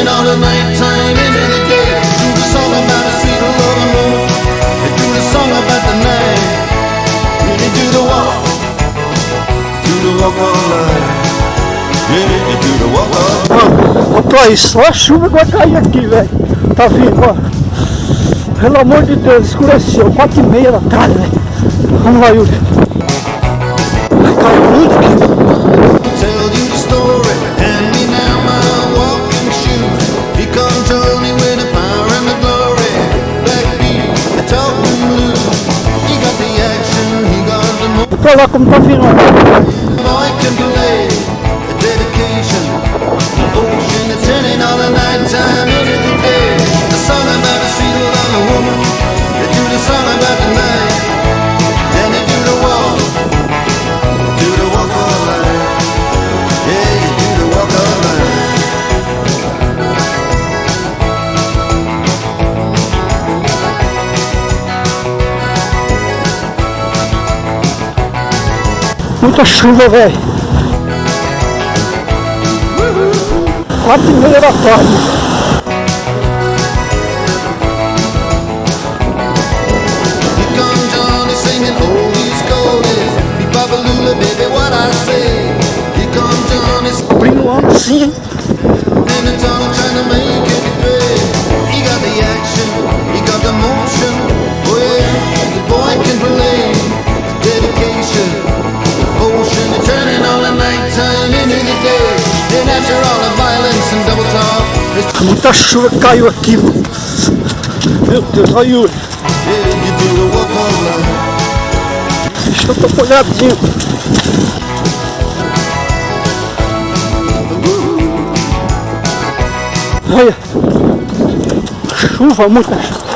turning on the nighttime into the day. Do the song about the sweet love and woman. They do the song about the night. Really do the walk all night. Really do the walk all night. Mano, tô aí, só a chuva que vai cair aqui, velho. Tá vindo, ó. Pelo amor de Deus, escureceu, 4h30 da tarde, velho. Vamos lá, Yuri. Vai cair muito aqui. Tell you the story, hand me now my walking shoes. He comes only with the power and the glory. Backbeat, the talking blues. He got the action, he got the motion. Vou lá como tá vindo, ó. Boy can play the dedication, devotion, the turning all the night time into the day. The song about the sweet love of woman. They do the song about the night. Then they do the walk all night. Yeah, you do the walk all night. Muita chuva, velho. 4h30 da tarde. Here comes Johnny singing oldies goldies. Be Babalula, baby, what I say. Here comes Johnny Abrindo o ano sim, hein? in the tunnel trying to make it pay. He got the action, he got the motion. Oh yeah, the boy can play. Dedication, devotion, turning all the nighttime into the day. Then after all the violence and double talk, Muita chuva que caiu aqui, mano. Meu Deus, olha o Yuri. yeah, you do the walk all night. Deixa eu tô molhadinho. Olha. Chuva, muita chuva.